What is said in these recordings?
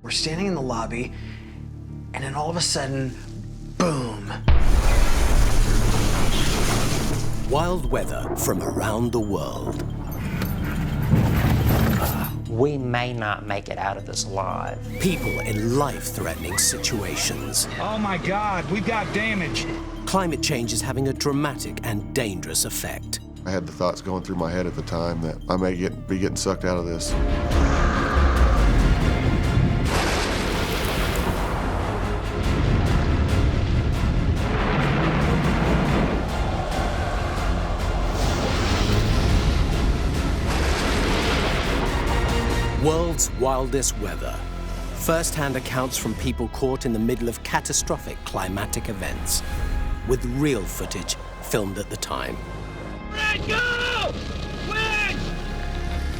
We're standing in the lobby, and then all of a sudden, boom. Wild weather from around the world. We may not make it out of this alive. People in life-threatening situations. Oh my God, we've got damage. Climate change is having a dramatic and dangerous effect. I had the thoughts going through my head at the time that I may be getting sucked out of this. World's wildest weather. First-hand accounts from people caught in the middle of catastrophic climatic events, with real footage filmed at the time. Go! Wind!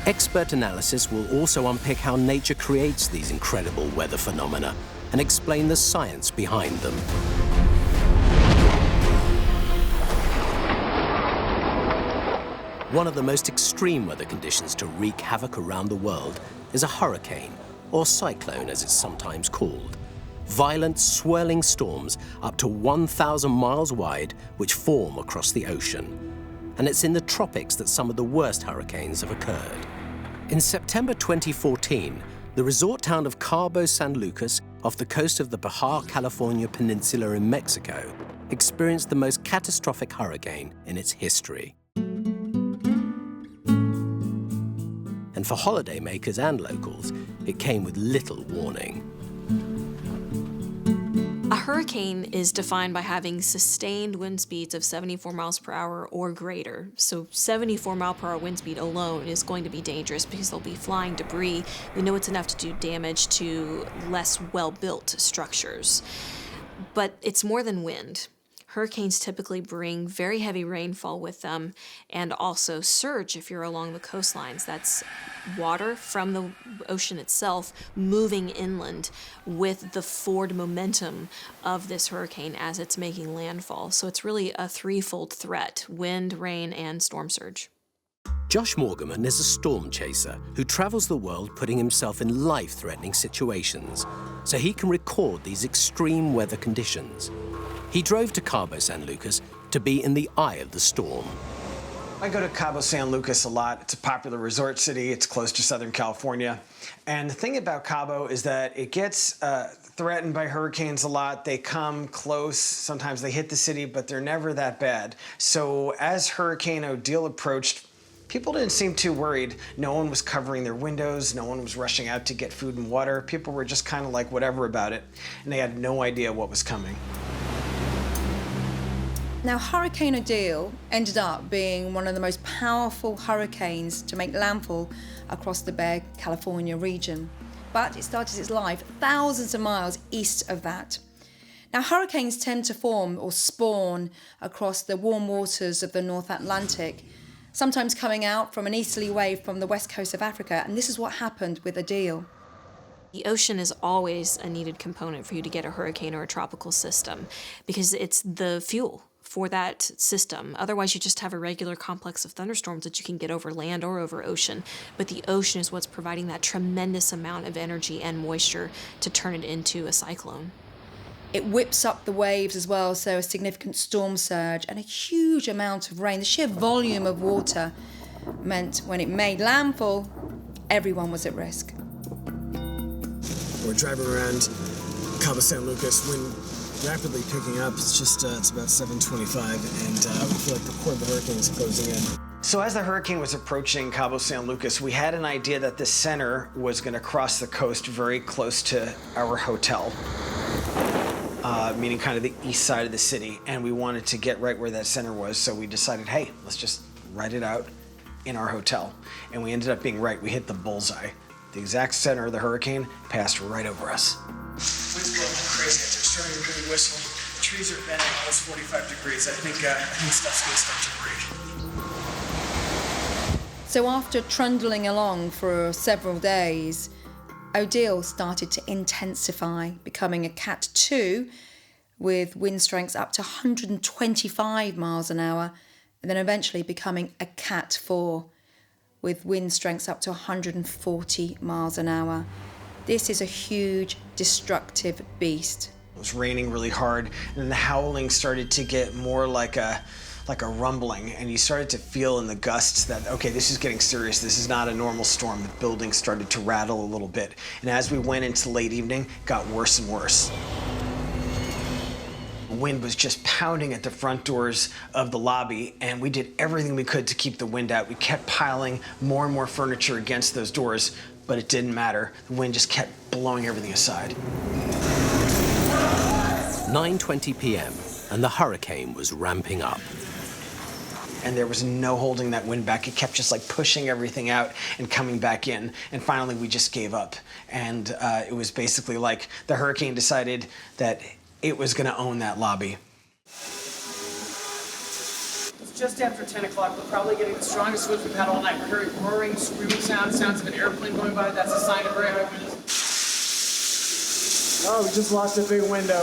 Expert analysis will also unpick how nature creates these incredible weather phenomena and explain the science behind them. One of the most extreme weather conditions to wreak havoc around the world is a hurricane, or cyclone as it's sometimes called. Violent, swirling storms up to 1,000 miles wide which form across the ocean. And it's in the tropics that some of the worst hurricanes have occurred. In September 2014, the resort town of Cabo San Lucas off the coast of the Baja California Peninsula in Mexico experienced the most catastrophic hurricane in its history. And for holidaymakers and locals, it came with little warning. A hurricane is defined by having sustained wind speeds of 74 miles per hour or greater. So 74 mile per hour wind speed alone is going to be dangerous because there'll be flying debris. We know it's enough to do damage to less well-built structures. But it's more than wind. Hurricanes typically bring very heavy rainfall with them and also surge if you're along the coastlines. That's water from the ocean itself moving inland with the forward momentum of this hurricane as it's making landfall. So it's really a threefold threat: wind, rain, and storm surge. Josh Morgaman is a storm chaser who travels the world putting himself in life-threatening situations so he can record these extreme weather conditions. He drove to Cabo San Lucas to be in the eye of the storm. I go to Cabo San Lucas a lot. It's a popular resort city. It's close to Southern California. And the thing about Cabo is that it gets threatened by hurricanes a lot. They come close. Sometimes they hit the city, but they're never that bad. So as Hurricane Odile approached, people didn't seem too worried. No one was covering their windows. No one was rushing out to get food and water. People were just kind of like whatever about it. And they had no idea what was coming. Now, Hurricane Odile ended up being one of the most powerful hurricanes to make landfall across the Baja California region. But it started its life thousands of miles east of that. Now, hurricanes tend to form or spawn across the warm waters of the North Atlantic, sometimes coming out from an easterly wave from the west coast of Africa, and this is what happened with Odile. The ocean is always a needed component for you to get a hurricane or a tropical system because it's the fuel for that system. Otherwise, you just have a regular complex of thunderstorms that you can get over land or over ocean. But the ocean is what's providing that tremendous amount of energy and moisture to turn it into a cyclone. It whips up the waves as well, so a significant storm surge and a huge amount of rain. The sheer volume of water meant when it made landfall, everyone was at risk. We're driving around Cabo San Lucas, wind rapidly picking up. It's just, it's about 7:25, and we feel like the core of the hurricane is closing in. So as the hurricane was approaching Cabo San Lucas, we had an idea that the center was going to cross the coast very close to our hotel, meaning kind of the east side of the city, and we wanted to get right where that center was, so we decided, hey, let's just write it out in our hotel. And we ended up being right. We hit the bullseye. The exact center of the hurricane passed right over us. Wind's blowing like crazy. It's starting to really whistle. The trees are bending almost 45 degrees. I think stuff's going to start to break. So after trundling along for several days, Odile started to intensify, becoming a Cat 2 with wind strengths up to 125 miles an hour, and then eventually becoming a Cat 4 with wind strengths up to 140 miles an hour. This is a huge, destructive beast. It was raining really hard, and the howling started to get more like a rumbling, and you started to feel in the gusts that, okay, this is getting serious. This is not a normal storm. The buildings started to rattle a little bit. And as we went into late evening, it got worse and worse. The wind was just pounding at the front doors of the lobby, and we did everything we could to keep the wind out. We kept piling more and more furniture against those doors, but it didn't matter. The wind just kept blowing everything aside. 9:20 p.m. and the hurricane was ramping up. And there was no holding that wind back. It kept just like pushing everything out and coming back in. And finally, we just gave up. And it was basically like the hurricane decided that it was going to own that lobby. It's just after 10 o'clock. We're probably getting the strongest winds we've had all night. We're hearing roaring, screaming sounds of an airplane going by. That's a sign of very high winds. Oh, we just lost a big window.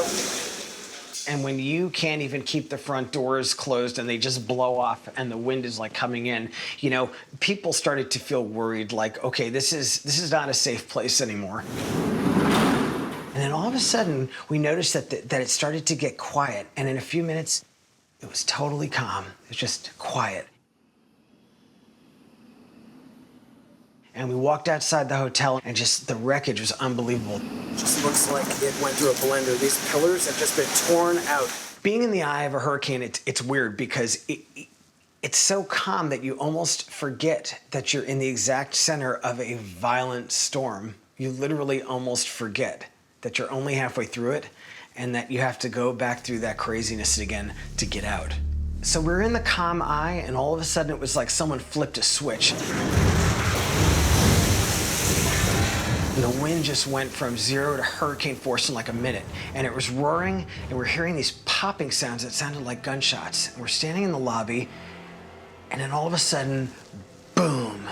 And when you can't even keep the front doors closed and they just blow off and the wind is like coming in, you know, people started to feel worried, like, okay, this is not a safe place anymore. And then all of a sudden, we noticed that it started to get quiet. And in a few minutes, it was totally calm. It was just quiet. And we walked outside the hotel, and just the wreckage was unbelievable. Just looks like it went through a blender. These pillars have just been torn out. Being in the eye of a hurricane, it's weird because it's so calm that you almost forget that you're in the exact center of a violent storm. You literally almost forget that you're only halfway through it and that you have to go back through that craziness again to get out. So we're in the calm eye, and all of a sudden it was like someone flipped a switch. And the wind just went from 0 to hurricane force in like a minute. And it was roaring, and we're hearing these popping sounds that sounded like gunshots. And we're standing in the lobby, and then all of a sudden, boom.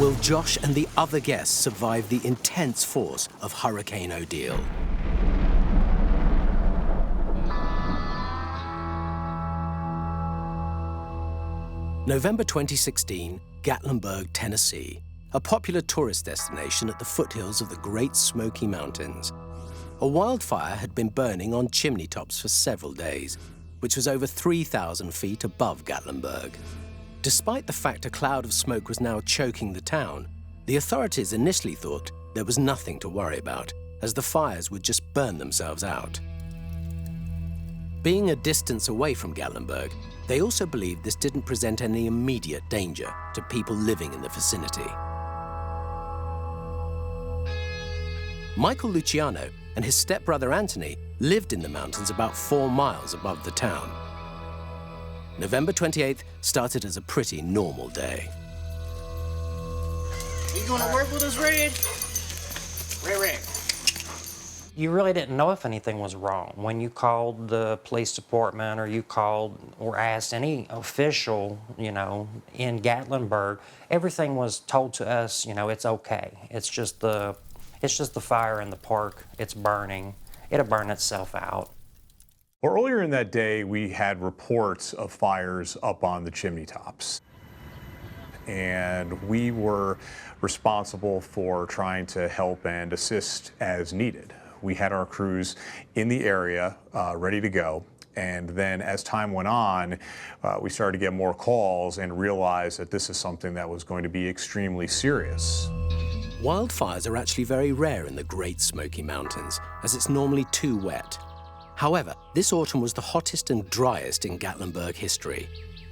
Will Josh and the other guests survive the intense force of Hurricane Odile? November 2016, Gatlinburg, Tennessee. A popular tourist destination at the foothills of the Great Smoky Mountains. A wildfire had been burning on chimney tops for several days, which was over 3,000 feet above Gatlinburg. Despite the fact a cloud of smoke was now choking the town, the authorities initially thought there was nothing to worry about, as the fires would just burn themselves out. Being a distance away from Gatlinburg, they also believed this didn't present any immediate danger to people living in the vicinity. Michael Luciano and his stepbrother Anthony lived in the mountains about 4 miles above the town. November 28th started as a pretty normal day. You going to work with us, Red? Red. You really didn't know if anything was wrong. When you called the police department or you called or asked any official, you know, in Gatlinburg, everything was told to us, you know, it's okay. It's just the fire in the park. It's burning. It'll burn itself out. Well, earlier in that day, we had reports of fires up on the chimney tops. And we were responsible for trying to help and assist as needed. We had our crews in the area ready to go. And then as time went on, we started to get more calls and realized that this is something that was going to be extremely serious. Wildfires are actually very rare in the Great Smoky Mountains, as it's normally too wet. However, this autumn was the hottest and driest in Gatlinburg history.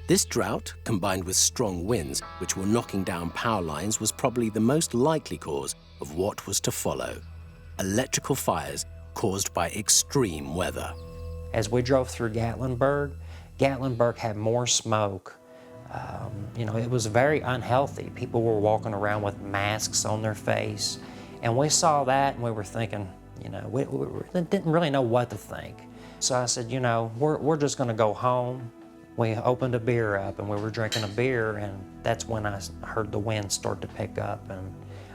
This drought, combined with strong winds, which were knocking down power lines, was probably the most likely cause of what was to follow: electrical fires caused by extreme weather. As we drove through Gatlinburg, Gatlinburg had more smoke. You know, it was very unhealthy. People were walking around with masks on their face. And we saw that and we were thinking, you know, we didn't really know what to think. So I said, you know, we're just gonna go home. We opened a beer up and we were drinking a beer, and that's when I heard the wind start to pick up and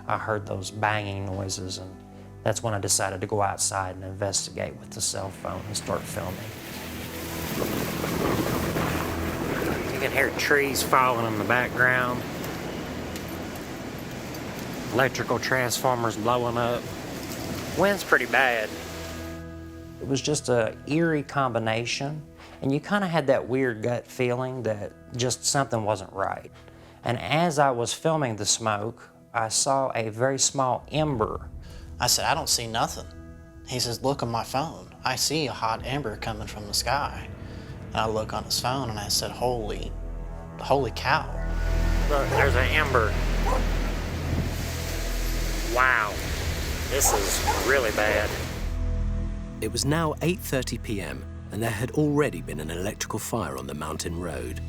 I heard those banging noises, and that's when I decided to go outside and investigate with the cell phone and start filming. You can hear trees falling in the background. Electrical transformers blowing up. Wind's pretty bad. It was just a eerie combination, and you kind of had that weird gut feeling that just something wasn't right. And as I was filming the smoke, I saw a very small ember. I said, I don't see nothing. He says, look on my phone. I see a hot ember coming from the sky. And I look on his phone and I said, holy cow. Look, there's an ember. Wow, this is really bad. It was now 8:30 p.m. and there had already been an electrical fire on the mountain road.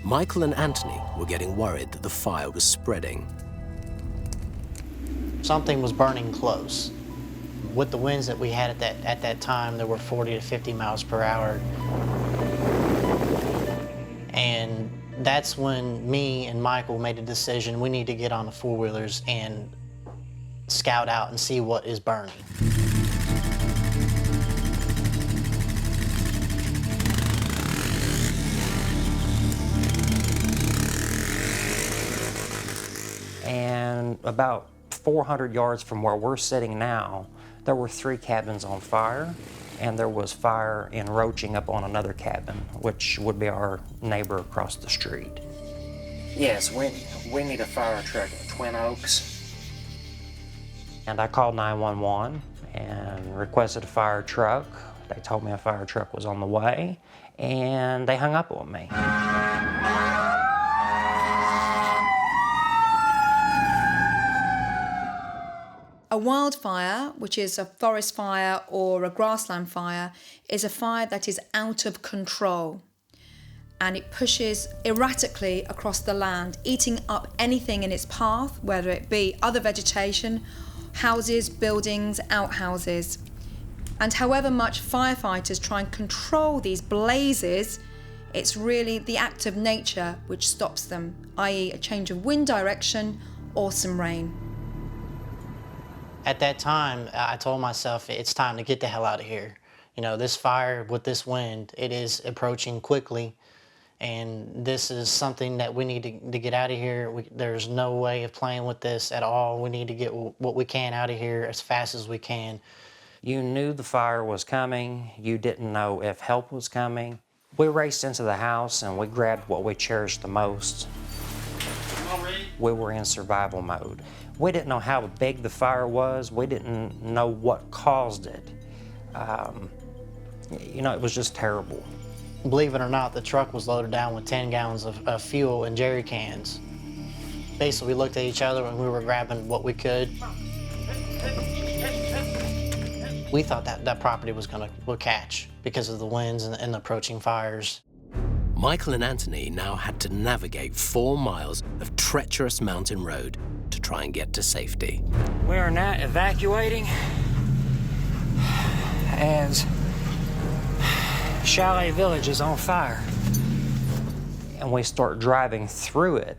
Michael and Anthony were getting worried that the fire was spreading. Something was burning close. With the winds that we had at that time, there were 40 to 50 miles per hour. And that's when me and Michael made a decision, we need to get on the four-wheelers and scout out and see what is burning. And about 400 yards from where we're sitting now, there were 3 cabins on fire, and there was fire encroaching up on another cabin, which would be our neighbor across the street. Yes, we need a fire truck at Twin Oaks. And I called 911 and requested a fire truck. They told me a fire truck was on the way, and they hung up on me. A wildfire, which is a forest fire or a grassland fire, is a fire that is out of control. And it pushes erratically across the land, eating up anything in its path, whether it be other vegetation, houses, buildings, outhouses. And however much firefighters try and control these blazes, it's really the act of nature which stops them, i.e. a change of wind direction or some rain. At that time, I told myself, it's time to get the hell out of here. You know, this fire with this wind, it is approaching quickly, and this is something that we need to get out of here. There's no way of playing with this at all. We need to get what we can out of here as fast as we can. You knew the fire was coming. You didn't know if help was coming. We raced into the house and we grabbed what we cherished the most. We were in survival mode. We didn't know how big the fire was. We didn't know what caused it. You know, it was just terrible. Believe it or not, the truck was loaded down with 10 gallons of fuel in jerry cans. Basically, we looked at each other and we were grabbing what we could. We thought that property would catch because of the winds and the approaching fires. Michael and Anthony now had to navigate 4 miles of treacherous mountain road to try and get to safety. We are now evacuating as Chalet Village is on fire. And we start driving through it.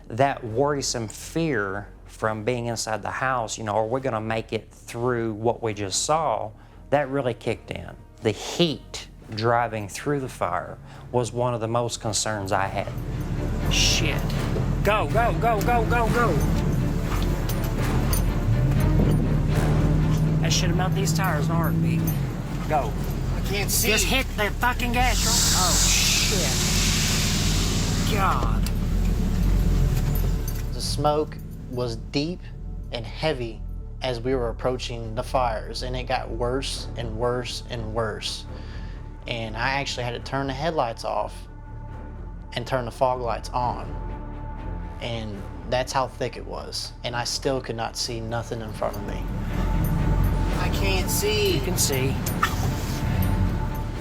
That worrisome fear from being inside the house, you know, are we gonna make it through what we just saw? That really kicked in. The heat driving through the fire was one of the most concerns I had. Shit. Go, go, go, go, go, go. That should have melted these tires in a heartbeat. Go. I can't see. Just hit the fucking gas. Oh, shit. God. The smoke was deep and heavy as we were approaching the fires, and it got worse and worse and worse. And I actually had to turn the headlights off and turn the fog lights on. And that's how thick it was. And I still could not see nothing in front of me. I can't see. You can see.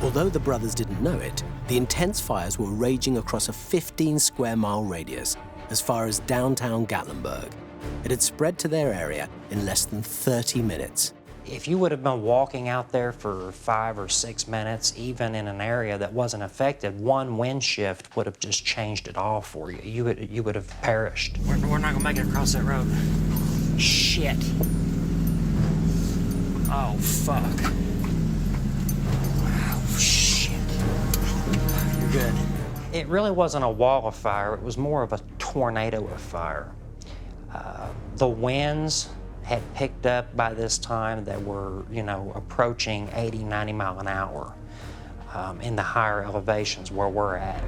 Although the brothers didn't know it, the intense fires were raging across a 15-square-mile radius as far as downtown Gatlinburg. It had spread to their area in less than 30 minutes. If you would have been walking out there for 5 or 6 minutes, even in an area that wasn't affected, one wind shift would have just changed it all for you. You would have perished. We're not gonna make it across that road. Shit. Oh, fuck. Oh, shit. You're good. It really wasn't a wall of fire. It was more of a tornado of fire. The winds had picked up by this time that were, approaching 80, 90 mile an hour in the higher elevations where we're at.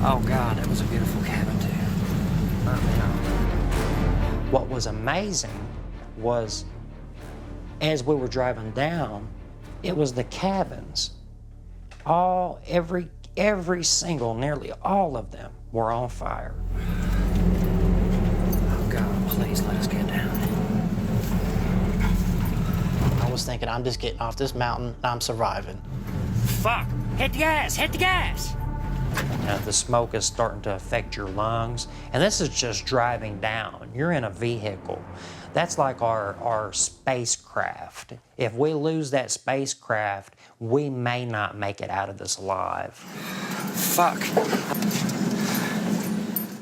Oh God, that was a beautiful cabin too. What was amazing was, as we were driving down, it was the cabins. Every single, nearly all of them were on fire. Oh God, please let us get down. I was thinking, I'm just getting off this mountain and I'm surviving. Fuck! Hit the gas! Hit the gas! The smoke is starting to affect your lungs, and this is just driving down. You're in a vehicle. That's like our spacecraft. If we lose that spacecraft, we may not make it out of this alive. Fuck.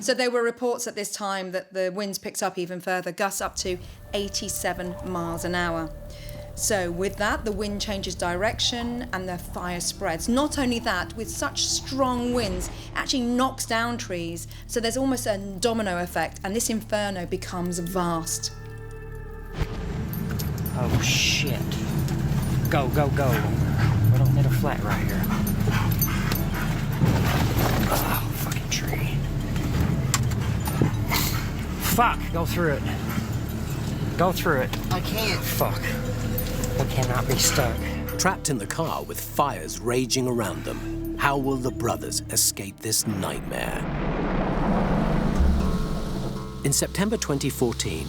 So there were reports at this time that the winds picked up even further, gusts up to 87 miles an hour. So with that, the wind changes direction and the fire spreads. Not only that, with such strong winds, it actually knocks down trees. So there's almost a domino effect, and this inferno becomes vast. Oh shit. Go, go, go. We don't hit a flat right here. Oh, fucking tree. Fuck, go through it. Go through it. I can't. Fuck. We cannot be stuck. Trapped in the car with fires raging around them, how will the brothers escape this nightmare? In September 2014,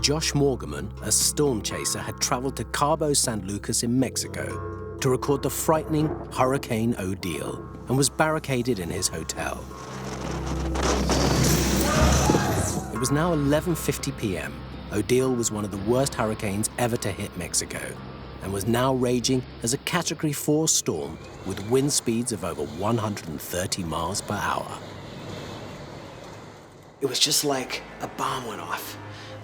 Josh Morgaman, a storm chaser, had traveled to Cabo San Lucas in Mexico to record the frightening Hurricane Odile and was barricaded in his hotel. It was now 11:50 p.m. Odile was one of the worst hurricanes ever to hit Mexico and was now raging as a Category 4 storm with wind speeds of over 130 miles per hour. It was just like a bomb went off.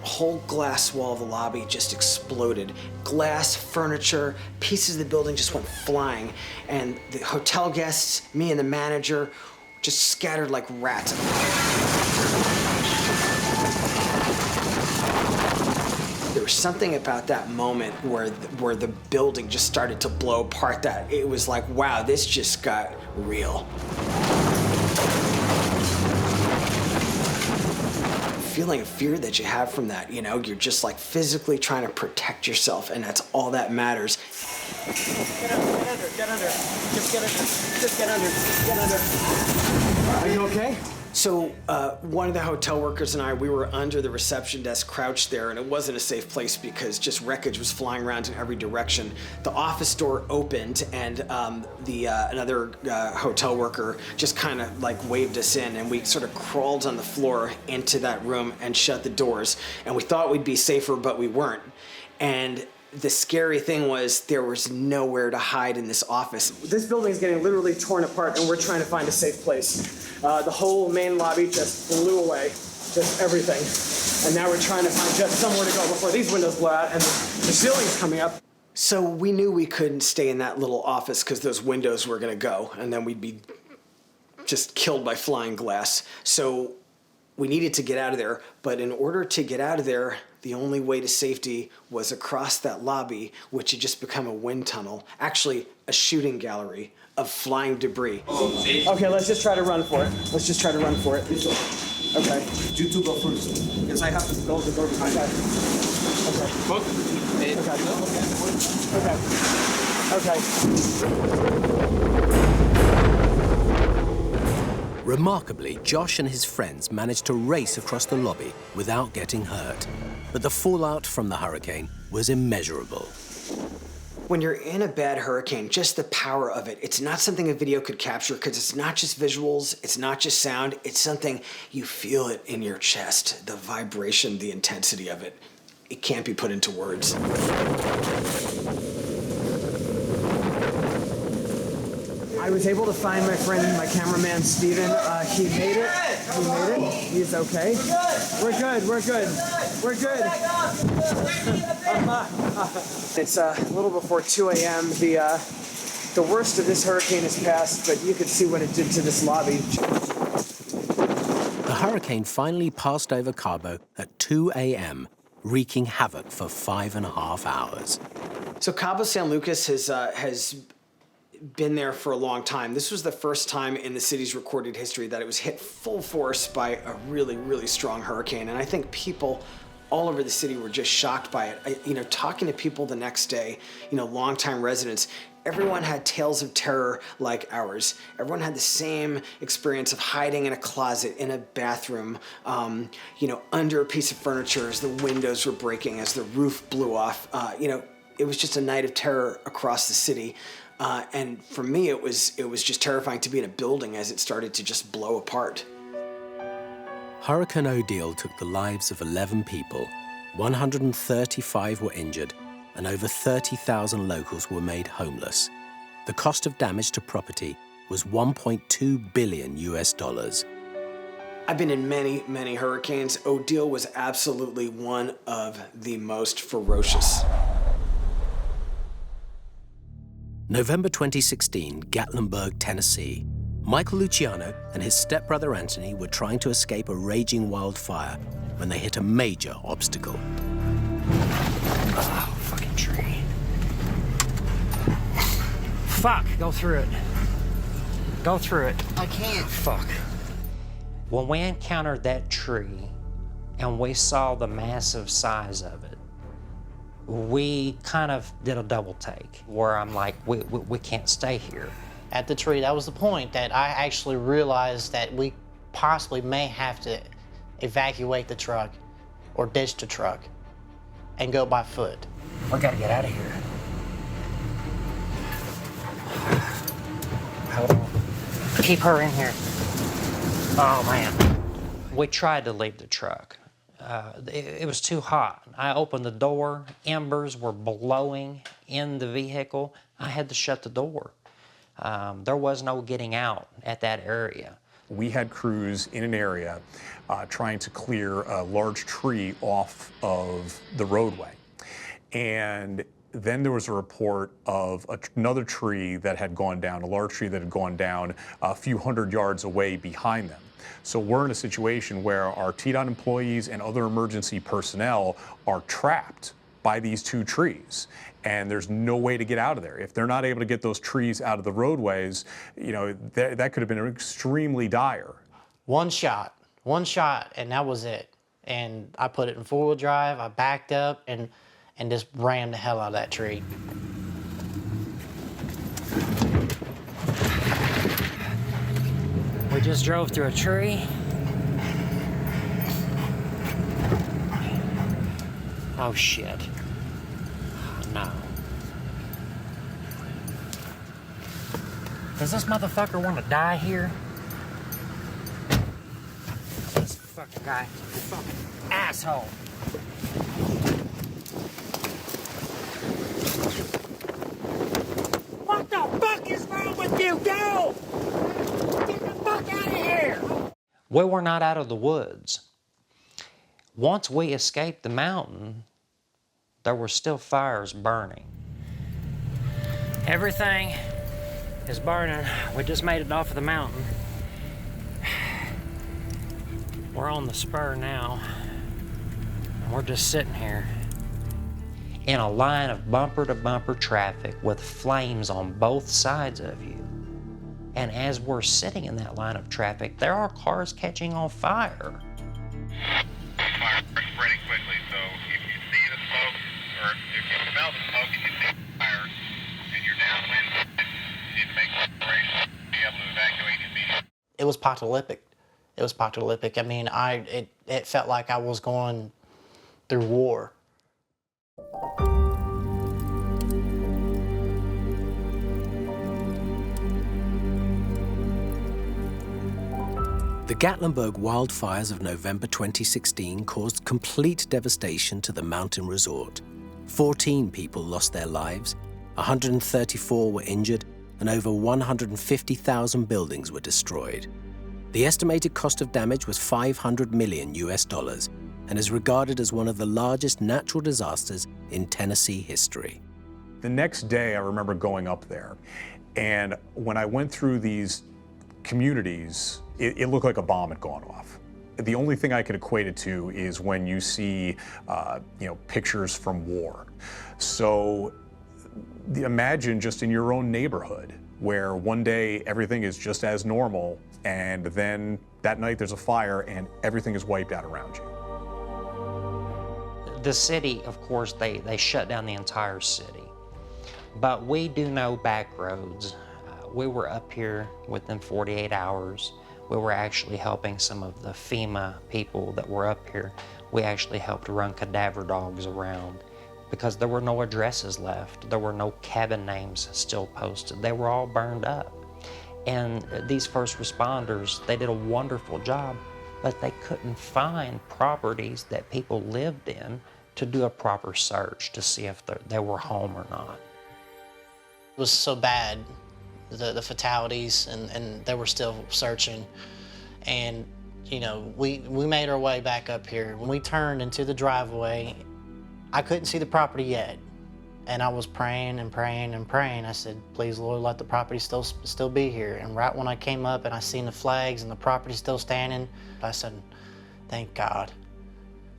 A whole glass wall of the lobby just exploded. Glass, furniture, pieces of the building just went flying. And the hotel guests, me and the manager, just scattered like rats. There was something about that moment where the building just started to blow apart, that it was like, wow, this just got real. Feeling of fear that you have from that, you're just like physically trying to protect yourself, and that's all that matters. Get under. Just get under. Are you okay? So one of the hotel workers and we were under the reception desk, crouched there, and it wasn't a safe place because just wreckage was flying around in every direction. The office door opened, and another hotel worker just kind of like waved us in, and we sort of crawled on the floor into that room and shut the doors. And we thought we'd be safer, but we weren't. And the scary thing was there was nowhere to hide in this office. This building is getting literally torn apart, and we're trying to find a safe place. The whole main lobby just blew away, just everything. And now we're trying to find just somewhere to go before these windows blow out and the ceiling's coming up. So we knew we couldn't stay in that little office because those windows were gonna go, and then we'd be just killed by flying glass. So we needed to get out of there, but in order to get out of there, the only way to safety was across that lobby, which had just become a wind tunnel, actually a shooting gallery of flying debris. Okay, let's just try to run for it. Okay. You two go first. Because I have to close the door behind that. Okay. Remarkably, Josh and his friends managed to race across the lobby without getting hurt. But the fallout from the hurricane was immeasurable. When you're in a bad hurricane, just the power of it, it's not something a video could capture because it's not just visuals, it's not just sound, it's something you feel it in your chest, the vibration, the intensity of it. It can't be put into words. I was able to find my friend, my cameraman, Steven. He made it. He's okay. We're good. It's a little before 2 a.m. The worst of this hurricane is past, but you could see what it did to this lobby. The hurricane finally passed over Cabo at 2 a.m., wreaking havoc for 5.5 hours. So Cabo San Lucas has been there for a long time. This was the first time in the city's recorded history that it was hit full force by a really, really strong hurricane. And I think people all over the city were just shocked by it. Talking to people the next day, longtime residents, everyone had tales of terror like ours. Everyone had the same experience of hiding in a closet, in a bathroom, under a piece of furniture as the windows were breaking, as the roof blew off. It was just a night of terror across the city. And for me, it was just terrifying to be in a building as it started to just blow apart. Hurricane Odile took the lives of 11 people, 135 were injured, and over 30,000 locals were made homeless. The cost of damage to property was $1.2 billion US. I've been in many, many hurricanes. Odile was absolutely one of the most ferocious. November 2016, Gatlinburg, Tennessee. Michael Luciano and his stepbrother Anthony were trying to escape a raging wildfire when they hit a major obstacle. Oh, fucking tree. Fuck, go through it. Go through it. I can't. Fuck. When we encountered that tree and we saw the massive size of it, we kind of did a double take where I'm like, we can't stay here. At the tree, that was the point that I actually realized that we possibly may have to evacuate the truck or ditch the truck and go by foot. We gotta get out of here. Hold on. Keep her in here. Oh, man. We tried to leave the truck. It was too hot. I opened the door. Embers were blowing in the vehicle. I had to shut the door. There was no getting out at that area. We had crews in an area trying to clear a large tree off of the roadway. And then there was a report of another tree that had gone down, a large tree that had gone down a few hundred yards away behind them. So we're in a situation where our TDOT employees and other emergency personnel are trapped by these two trees, and there's no way to get out of there. If they're not able to get those trees out of the roadways, that could have been extremely dire. One shot, and that was it. And I put it in four-wheel drive, I backed up, and just ran the hell out of that tree. We just drove through a tree. Oh, shit. No. Does this motherfucker want to die here? This fucking guy, fucking asshole. What the fuck is wrong with you? Go! Get the fuck out of here! We were not out of the woods. Once we escaped the mountain, there were still fires burning. Everything is burning. We just made it off of the mountain. We're on the spur now, and we're just sitting here in a line of bumper-to-bumper traffic with flames on both sides of you. And as we're sitting in that line of traffic, there are cars catching on fire. Fire is spreading quickly, so if you see the smoke, or if you smell the smoke and you see the fire, and you're downwind, you need to make preparations to be able to evacuate immediately. It was apocalyptic. It was apocalyptic. I mean, it felt like I was going through war. The Gatlinburg wildfires of November 2016 caused complete devastation to the mountain resort. 14 people lost their lives, 134 were injured, and over 150,000 buildings were destroyed. The estimated cost of damage was $500 million and is regarded as one of the largest natural disasters in Tennessee history. The next day, I remember going up there, and when I went through these communities, it looked like a bomb had gone off. the only thing I could equate it to is when you see, pictures from war. So imagine just in your own neighborhood where one day everything is just as normal, and then that night there's a fire and everything is wiped out around you. The city, of course, they shut down the entire city. But we do know back roads. We were up here within 48 hours. We were actually helping some of the FEMA people that were up here. We actually helped run cadaver dogs around because there were no addresses left. There were no cabin names still posted. They were all burned up. And these first responders, they did a wonderful job, but they couldn't find properties that people lived in to do a proper search to see if they were home or not. It was so bad, the fatalities, and they were still searching. And, we made our way back up here. When we turned into the driveway, I couldn't see the property yet. And I was praying and praying and praying. I said, please, Lord, let the property still be here. And right when I came up and I seen the flags and the property still standing, I said, thank God.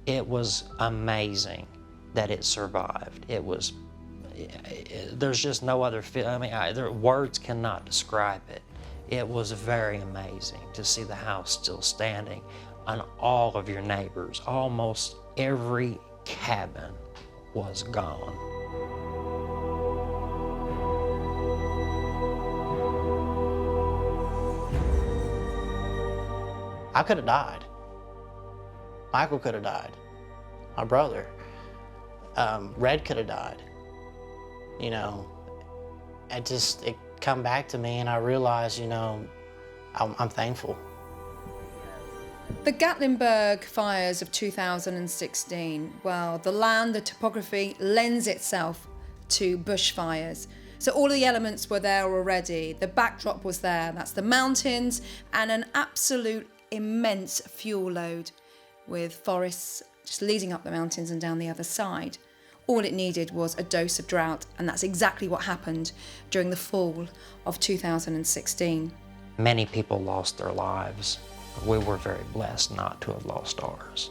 It was amazing that it survived. There's just no other words cannot describe it. It was very amazing to see the house still standing and all of your neighbors. Almost every cabin was gone. I could have died. Michael could have died. My brother. Red could have died. It come back to me and I realized, I'm thankful. The Gatlinburg fires of 2016, well, the land, the topography lends itself to bushfires. So all the elements were there already. The backdrop was there. That's the mountains and an absolute immense fuel load with forests just leading up the mountains and down the other side. All it needed was a dose of drought, and that's exactly what happened during the fall of 2016. Many people lost their lives. We were very blessed not to have lost ours.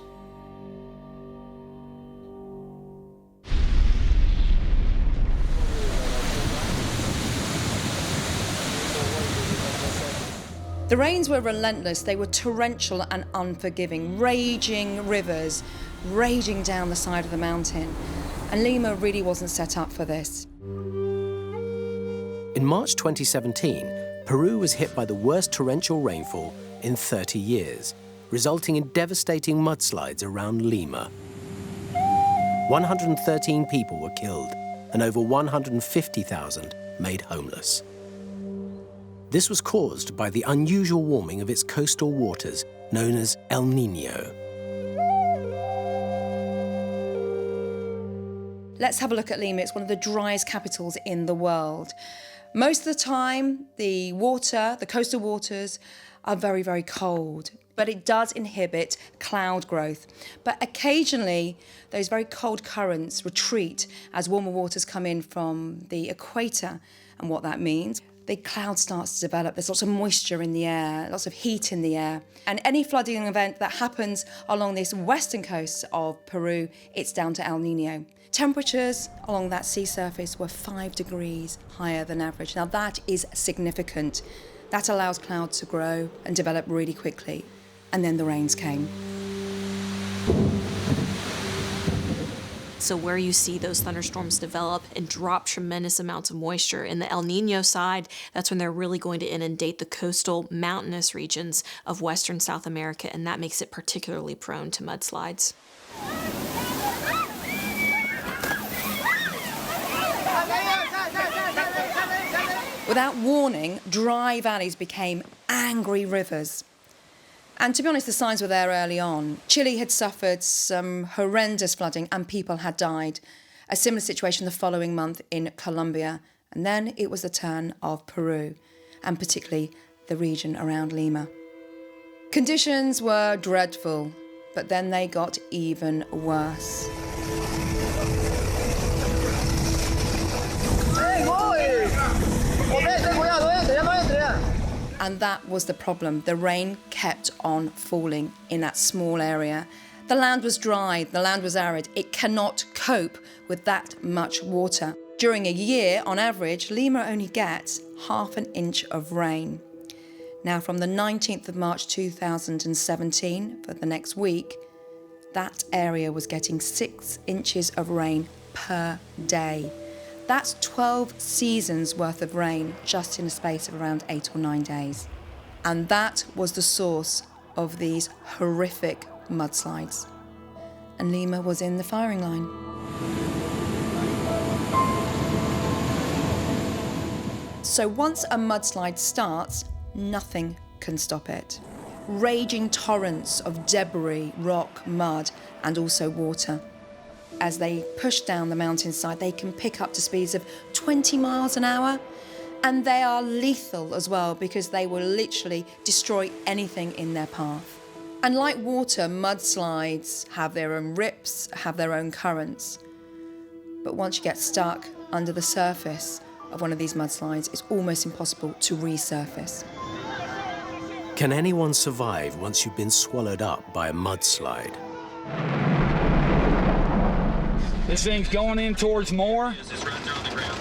The rains were relentless. They were torrential and unforgiving, raging rivers raging down the side of the mountain. And Lima really wasn't set up for this. In March 2017, Peru was hit by the worst torrential rainfall in 30 years, resulting in devastating mudslides around Lima. 113 people were killed and over 150,000 made homeless. This was caused by the unusual warming of its coastal waters, known as El Nino. Let's have a look at Lima. It's one of the driest capitals in the world. Most of the time, the coastal waters, are very, very cold, but it does inhibit cloud growth. But occasionally, those very cold currents retreat as warmer waters come in from the equator. And what that means, the cloud starts to develop. There's lots of moisture in the air, lots of heat in the air. And any flooding event that happens along this western coast of Peru, it's down to El Nino. Temperatures along that sea surface were 5 degrees higher than average. Now that is significant. That allows clouds to grow and develop really quickly. And then the rains came. So where you see those thunderstorms develop and drop tremendous amounts of moisture in the El Nino side, that's when they're really going to inundate the coastal mountainous regions of western South America, and that makes it particularly prone to mudslides. Without warning, dry valleys became angry rivers. And to be honest, the signs were there early on. Chile had suffered some horrendous flooding and people had died. A similar situation the following month in Colombia. And then it was the turn of Peru, and particularly the region around Lima. Conditions were dreadful, but then they got even worse. And And that was the problem. The rain kept on falling in that small area. The land was dry, the land was arid. It cannot cope with that much water. During a year, on average, Lima only gets half an inch of rain. Now, from the 19th of March 2017, for the next week, that area was getting 6 inches of rain per day. That's 12 seasons worth of rain just in a space of around 8 or 9 days. And that was the source of these horrific mudslides. And Lima was in the firing line. So once a mudslide starts, nothing can stop it. Raging torrents of debris, rock, mud, and also water. As they push down the mountainside, they can pick up to speeds of 20 miles an hour. And they are lethal as well, because they will literally destroy anything in their path. And like water, mudslides have their own rips, have their own currents. But once you get stuck under the surface of one of these mudslides, it's almost impossible to resurface. Can anyone survive once you've been swallowed up by a mudslide? This thing's going in towards more.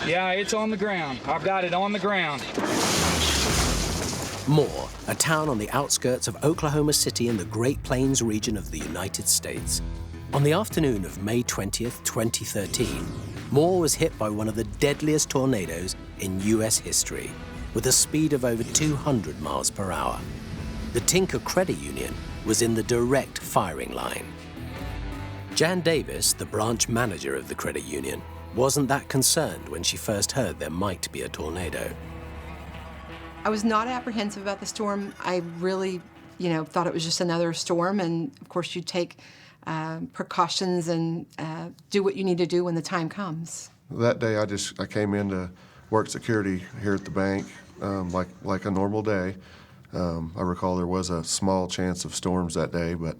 Yeah, it's on the ground. I've got it on the ground. Moore, a town on the outskirts of Oklahoma City in the Great Plains region of the United States. On the afternoon of May 20th, 2013, Moore was hit by one of the deadliest tornadoes in US history, with a speed of over 200 miles per hour. The Tinker Credit Union was in the direct firing line. Jan Davis, the branch manager of the credit union, wasn't that concerned when she first heard there might be a tornado. I was not apprehensive about the storm. I really, thought it was just another storm, and of course you take precautions and do what you need to do when the time comes. That day I came in to work security here at the bank like a normal day. I recall there was a small chance of storms that day, but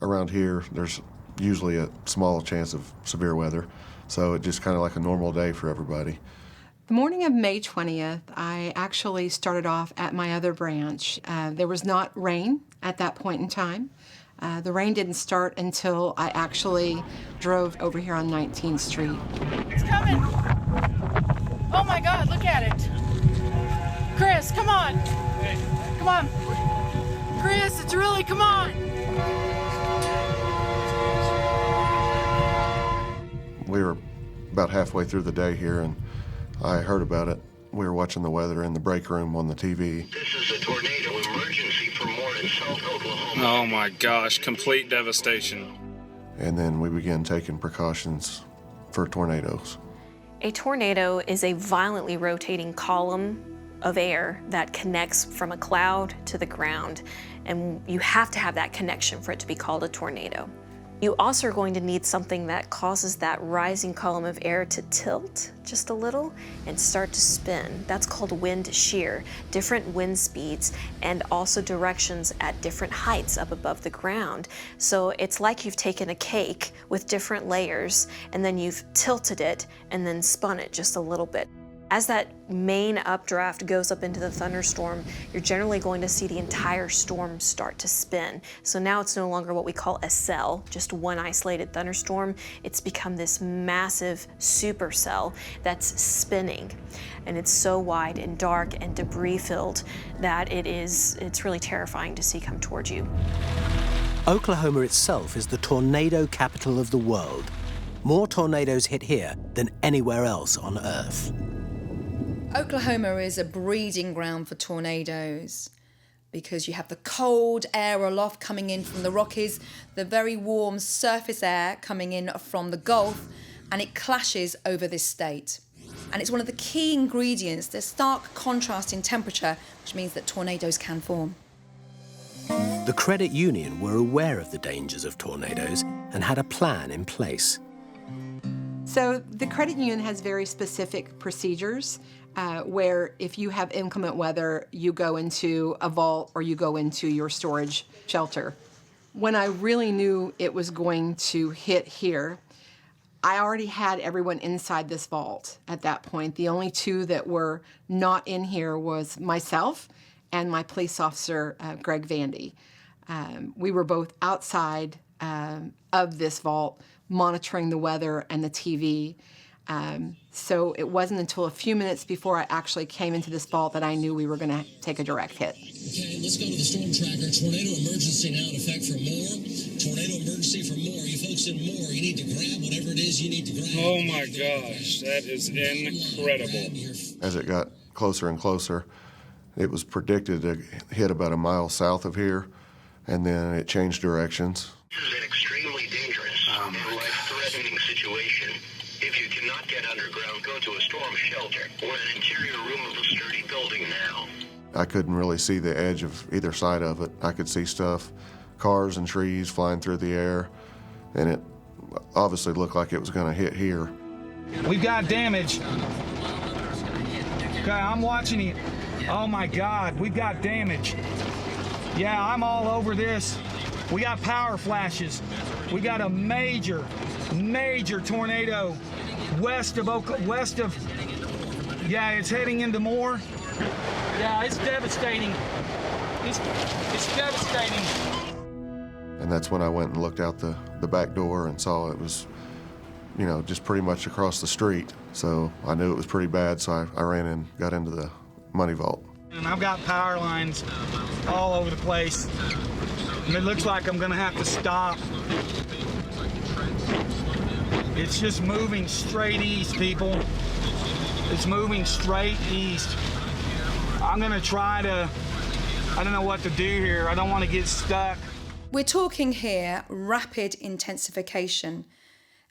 around here there's usually a small chance of severe weather. So it just kind of like a normal day for everybody. The morning of May 20th, I actually started off at my other branch. There was not rain at that point in time. The rain didn't start until I actually drove over here on 19th Street. It's coming! Oh my God, look at it! Chris, come on! Come on! Chris, it's really, come on! We were about halfway through the day here, and I heard about it. We were watching the weather in the break room on the TV. This is a tornado emergency for Moore in South Oklahoma. Oh my gosh, complete devastation. And then we began taking precautions for tornadoes. A tornado is a violently rotating column of air that connects from a cloud to the ground, and you have to have that connection for it to be called a tornado. You also are going to need something that causes that rising column of air to tilt just a little and start to spin. That's called wind shear. Different wind speeds and also directions at different heights up above the ground. So it's like you've taken a cake with different layers and then you've tilted it and then spun it just a little bit. As that main updraft goes up into the thunderstorm, you're generally going to see the entire storm start to spin. So now it's no longer what we call a cell, just one isolated thunderstorm. It's become this massive supercell that's spinning. And it's so wide and dark and debris filled that it's really terrifying to see come towards you. Oklahoma itself is the tornado capital of the world. More tornadoes hit here than anywhere else on Earth. Oklahoma is a breeding ground for tornadoes because you have the cold air aloft coming in from the Rockies, the very warm surface air coming in from the Gulf, and it clashes over this state. And it's one of the key ingredients, the stark contrast in temperature, which means that tornadoes can form. The credit union were aware of the dangers of tornadoes and had a plan in place. So the credit union has very specific procedures where if you have inclement weather, you go into a vault or you go into your storage shelter. When I really knew it was going to hit here, I already had everyone inside this vault at that point. The only two that were not in here was myself and my police officer, Greg Vandy. We were both outside of this vault, monitoring the weather and the TV. So it wasn't until a few minutes before I actually came into this vault that I knew we were going to take a direct hit. Okay, let's go to the storm tracker. Tornado emergency now in effect for more. Tornado emergency for more. You folks in more, you need to grab whatever it is you need to grab. Oh my gosh, that is incredible. As it got closer and closer, it was predicted to hit about a mile south of here, and then it changed directions. This is an extremely dangerous and life-threatening situation. If you cannot get underground, go to a storm shelter or an interior room of a sturdy building now. I couldn't really see the edge of either side of it. I could see stuff, cars and trees flying through the air, and it obviously looked like it was going to hit here. We've got damage. Okay, I'm watching it. Oh my God, we've got damage. Yeah, I'm all over this. We got power flashes. We got a major tornado west of, yeah, it's heading into more. Yeah, it's devastating. It's devastating. And that's when I went and looked out the back door and saw it was, you know, just pretty much across the street. So I knew it was pretty bad, so I ran and got into the money vault. And I've got power lines all over the place. And it looks like I'm gonna have to stop. It's just moving straight east, people. It's moving straight east. I'm gonna try to, I don't know what to do here. I don't want to get stuck. We're talking here rapid intensification,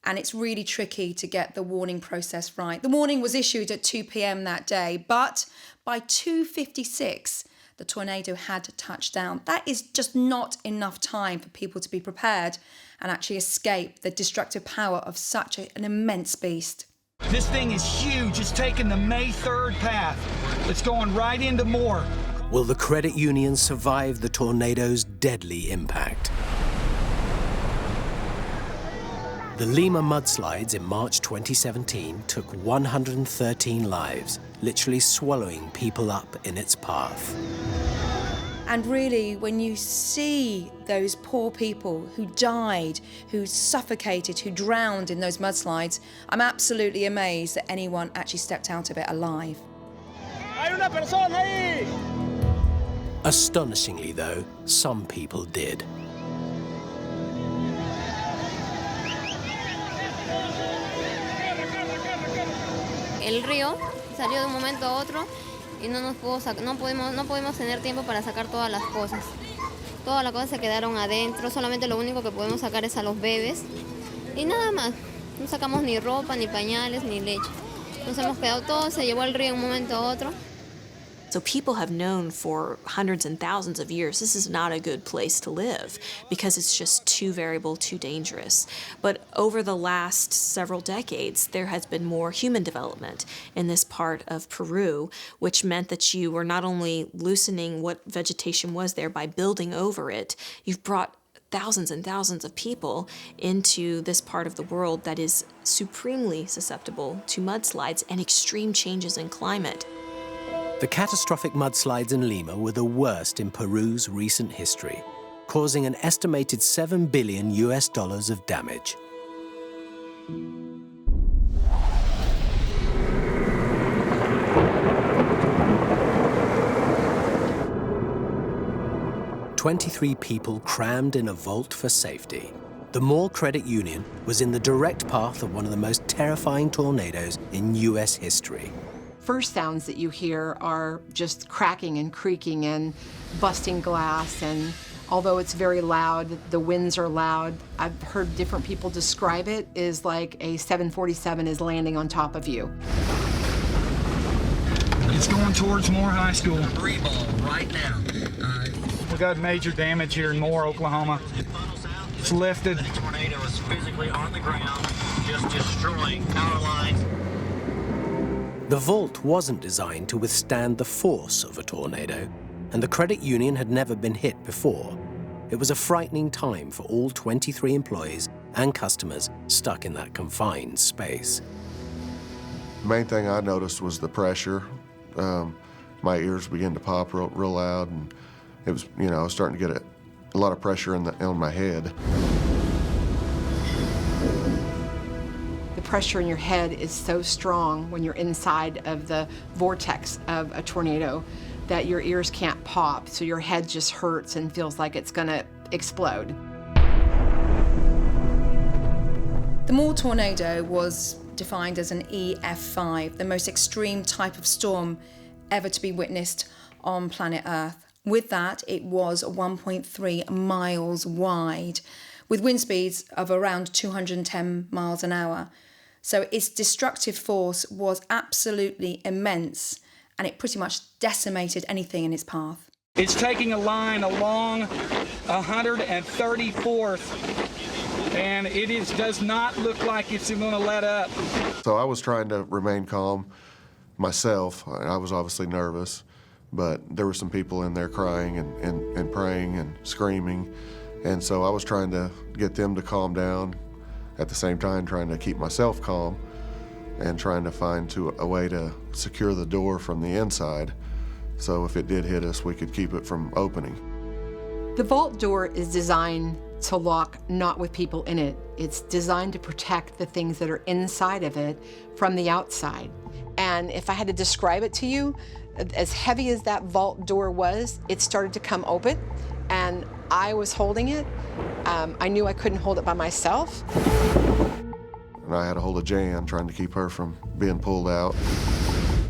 and it's really tricky to get the warning process right. The warning was issued at 2 p.m. that day, but by 2:56, the tornado had touched down. That is just not enough time for people to be prepared and actually escape the destructive power of such an immense beast. This thing is huge. It's taking the May 3rd path. It's going right into more. Will the credit union survive the tornado's deadly impact? The Lima mudslides in March 2017 took 113 lives, literally swallowing people up in its path. And really, when you see those poor people who died, who suffocated, who drowned in those mudslides, I'm absolutely amazed that anyone actually stepped out of it alive. Astonishingly, though, some people did. El río salió de un momento a otro y no pudimos tener tiempo para sacar todas las cosas. Todas las cosas se quedaron adentro, solamente lo único que podemos sacar es a los bebés y nada más. No sacamos ni ropa, ni pañales, ni leche. Nos hemos quedado todo, se llevó el río de un momento a otro. So people have known for hundreds and thousands of years this is not a good place to live because it's just too variable, too dangerous. But over the last several decades, there has been more human development in this part of Peru, which meant that you were not only loosening what vegetation was there by building over it, you've brought thousands and thousands of people into this part of the world that is supremely susceptible to mudslides and extreme changes in climate. The catastrophic mudslides in Lima were the worst in Peru's recent history, causing an estimated $7 billion of damage. "23 people crammed in a vault for safety. The Moore Credit Union was in the direct path of one of the most terrifying tornadoes in U.S. history. First sounds that you hear are just cracking and creaking and busting glass, and although it's very loud, the winds are loud. I've heard different people describe it as like a 747 is landing on top of you. It's going towards Moore High School. Right now. We got major damage here in Moore, Oklahoma. It's lifted. The tornado is physically on the ground, just destroying power lines. The vault wasn't designed to withstand the force of a tornado, and the credit union had never been hit before. It was a frightening time for all 23 employees and customers stuck in that confined space. The main thing I noticed was the pressure. my ears began to pop real loud, and it was, you know, I was starting to get a lot of pressure on my head. The pressure in your head is so strong when you're inside of the vortex of a tornado that your ears can't pop, so your head just hurts and feels like it's gonna explode. The Moore tornado was defined as an EF5, the most extreme type of storm ever to be witnessed on planet Earth. With that, it was 1.3 miles wide, with wind speeds of around 210 miles an hour. So its destructive force was absolutely immense, and it pretty much decimated anything in its path. It's taking a line along 134th, and it does not look like it's going to let up. So I was trying to remain calm myself. I was obviously nervous, but there were some people in there crying and praying and screaming, and so I was trying to get them to calm down, at the same time trying to keep myself calm and trying to find a way to secure the door from the inside, so if it did hit us, we could keep it from opening. The vault door is designed to lock not with people in it. It's designed to protect the things that are inside of it from the outside. And if I had to describe it to you, as heavy as that vault door was, it started to come open, and I was holding it. I knew I couldn't hold it by myself. And I had a hold of Jan, trying to keep her from being pulled out.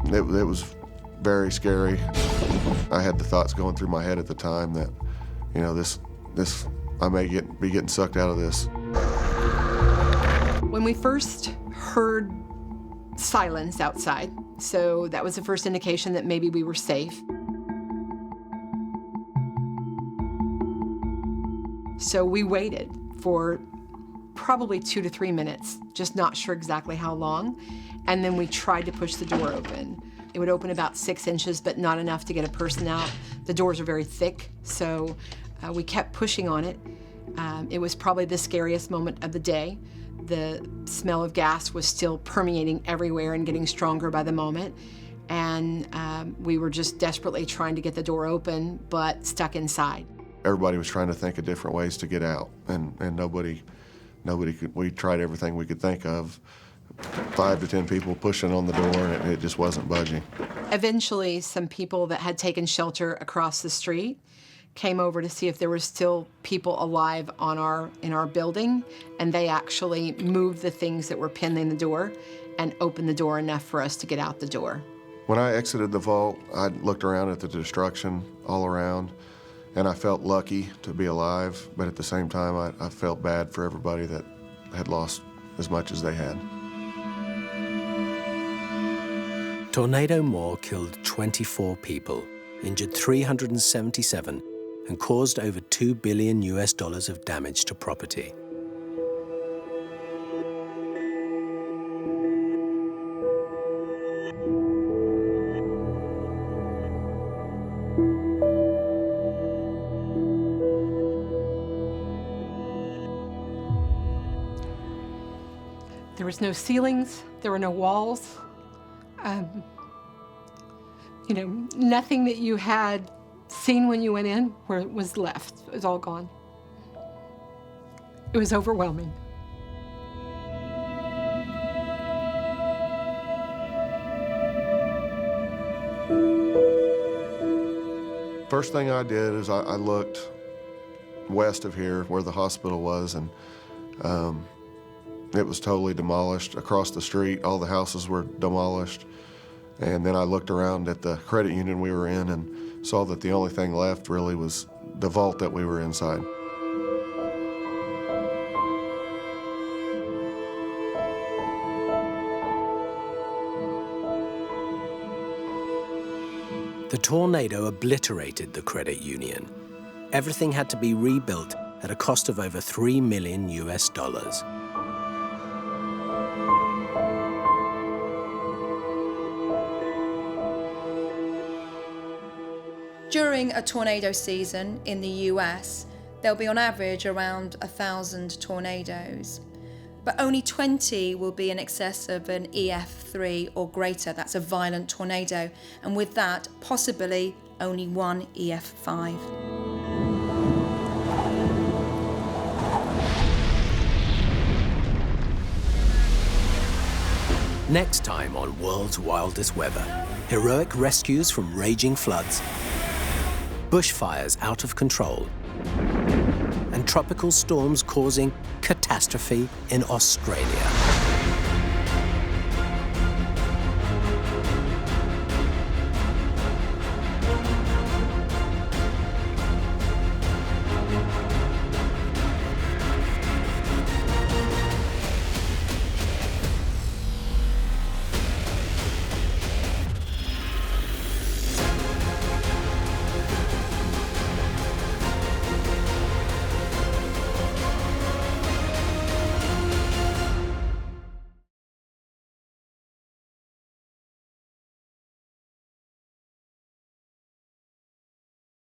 It was very scary. I had the thoughts going through my head at the time that, you know, I may be getting sucked out of this. When we first heard silence outside, so that was the first indication that maybe we were safe. So we waited for probably 2 to 3 minutes, just not sure exactly how long, and then we tried to push the door open. It would open about 6 inches, but not enough to get a person out. The doors are very thick, so we kept pushing on it. It was probably the scariest moment of the day. The smell of gas was still permeating everywhere and getting stronger by the moment. And we were just desperately trying to get the door open, but stuck inside. Everybody was trying to think of different ways to get out, and nobody could. We tried everything we could think of. 5 to 10 people pushing on the door, and it just wasn't budging. Eventually, some people that had taken shelter across the street came over to see if there were still people alive in our building, and they actually moved the things that were pinned in the door and opened the door enough for us to get out the door. When I exited the vault, I looked around at the destruction all around, and I felt lucky to be alive, but at the same time, I felt bad for everybody that had lost as much as they had. Tornado Moore killed 24 people, injured 377, and caused over $2 billion of damage to property. There was no ceilings, there were no walls. You know, nothing that you had seen when you went in was left. It was all gone. It was overwhelming. First thing I did is I looked west of here where the hospital was, and it was totally demolished. Across the street, all the houses were demolished. And then I looked around at the credit union we were in and saw that the only thing left really was the vault that we were inside. The tornado obliterated the credit union. Everything had to be rebuilt at a cost of over $3 million. During a tornado season in the US, there'll be on average around 1,000 tornadoes. but only 20 will be in excess of an EF3 or greater. That's a violent tornado, and with that, possibly only one EF5. Next time on World's Wildest Weather, heroic rescues from raging floods, bushfires out of control, and tropical storms causing catastrophe in Australia.